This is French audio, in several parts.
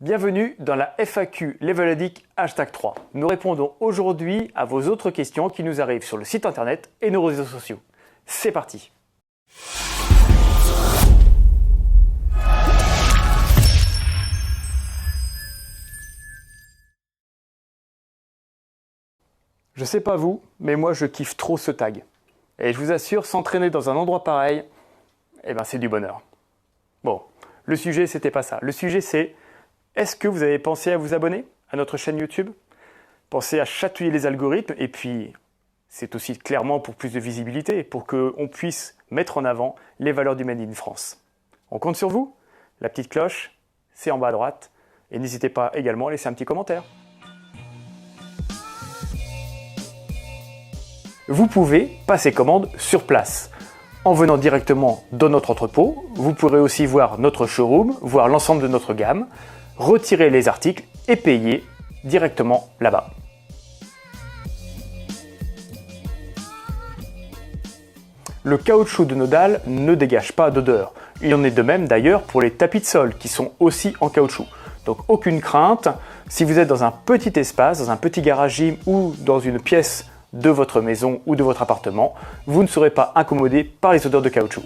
Bienvenue dans la FAQ Level Addict #3. Nous répondons aujourd'hui à vos autres questions qui nous arrivent sur le site internet et nos réseaux sociaux. C'est parti! Je sais pas vous, mais moi je kiffe trop ce tag. Et je vous assure, s'entraîner dans un endroit pareil, c'est du bonheur. Bon, le sujet c'était pas ça. Le sujet c'est: est-ce que vous avez pensé à vous abonner à notre chaîne YouTube? Pensez à chatouiller les algorithmes et puis c'est aussi clairement pour plus de visibilité, pour qu'on puisse mettre en avant les valeurs du Made in France. On compte sur vous. La petite cloche, c'est en bas à droite. Et n'hésitez pas également à laisser un petit commentaire. Vous pouvez passer commande sur place. En venant directement dans notre entrepôt, vous pourrez aussi voir notre showroom, voir l'ensemble de notre gamme, retirer les articles et payer directement là-bas. Le caoutchouc de nos dalles ne dégage pas d'odeur. Il en est de même d'ailleurs pour les tapis de sol qui sont aussi en caoutchouc. Donc aucune crainte, si vous êtes dans un petit espace, dans un petit garage gym ou dans une pièce de votre maison ou de votre appartement, vous ne serez pas incommodé par les odeurs de caoutchouc.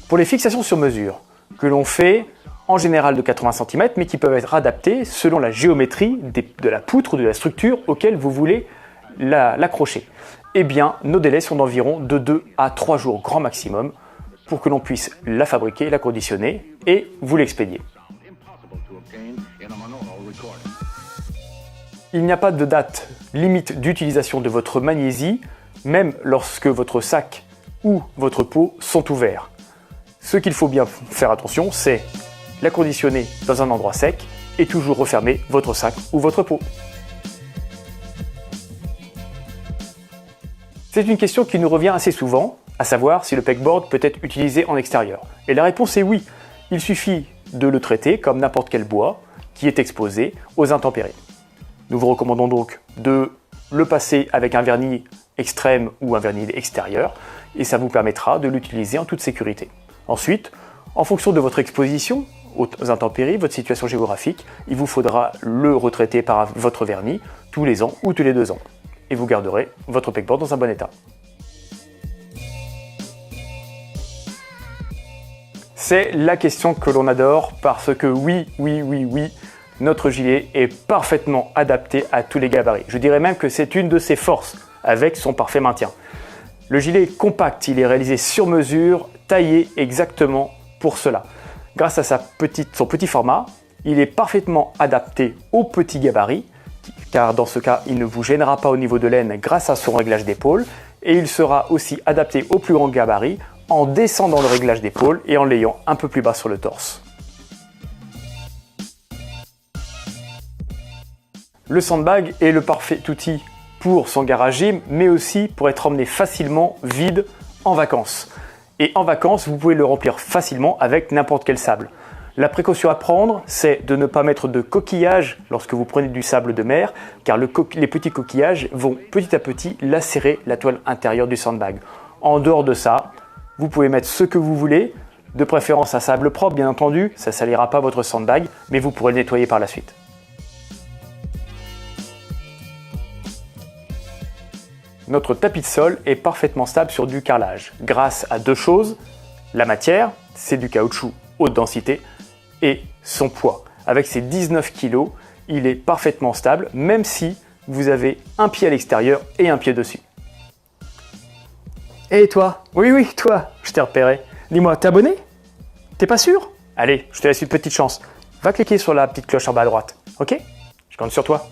Pour les fixations sur mesure, que l'on fait en général de 80 cm, mais qui peuvent être adaptées selon la géométrie de la poutre ou de la structure auquel vous voulez l'accrocher, eh bien nos délais sont d'environ de 2 à 3 jours grand maximum pour que l'on puisse la fabriquer, la conditionner et vous l'expédier. Il n'y a pas de date limite d'utilisation de votre magnésie, même lorsque votre sac ou votre pot sont ouverts. Ce qu'il faut bien faire attention, c'est la conditionner dans un endroit sec et toujours refermer votre sac ou votre pot. C'est une question qui nous revient assez souvent, à savoir si le pegboard peut être utilisé en extérieur. Et la réponse est oui. Il suffit de le traiter comme n'importe quel bois qui est exposé aux intempéries. Nous vous recommandons donc de le passer avec un vernis extrême ou un vernis extérieur et ça vous permettra de l'utiliser en toute sécurité. Ensuite, en fonction de votre exposition aux intempéries, votre situation géographique, il vous faudra le retraiter par votre vernis tous les ans ou tous les 2 ans. Et vous garderez votre pegboard dans un bon état. C'est la question que l'on adore parce que oui, notre gilet est parfaitement adapté à tous les gabarits. Je dirais même que c'est une de ses forces avec son parfait maintien. Le gilet est compact, il est réalisé sur mesure, taillé exactement pour cela. Grâce à son petit format, il est parfaitement adapté au petit gabarit, car dans ce cas, il ne vous gênera pas au niveau de l'aine grâce à son réglage d'épaule, et il sera aussi adapté au plus grand gabarit en descendant le réglage d'épaule et en l'ayant un peu plus bas sur le torse. Le sandbag est le parfait outil pour son garage gym, mais aussi pour être emmené facilement vide en vacances. Et en vacances, vous pouvez le remplir facilement avec n'importe quel sable. La précaution à prendre, c'est de ne pas mettre de coquillages lorsque vous prenez du sable de mer, car les petits coquillages vont petit à petit lacérer la toile intérieure du sandbag. En dehors de ça, vous pouvez mettre ce que vous voulez, de préférence un sable propre bien entendu, ça ne salira pas votre sandbag, mais vous pourrez le nettoyer par la suite. Notre tapis de sol est parfaitement stable sur du carrelage, grâce à 2 choses. La matière, c'est du caoutchouc haute densité, et son poids. Avec ses 19 kg, il est parfaitement stable, même si vous avez un pied à l'extérieur et un pied dessus. Et toi? Oui, toi, je t'ai repéré. Dis-moi, t'es abonné? T'es pas sûr? Allez, je te laisse une petite chance. Va cliquer sur la petite cloche en bas à droite, ok? Je compte sur toi.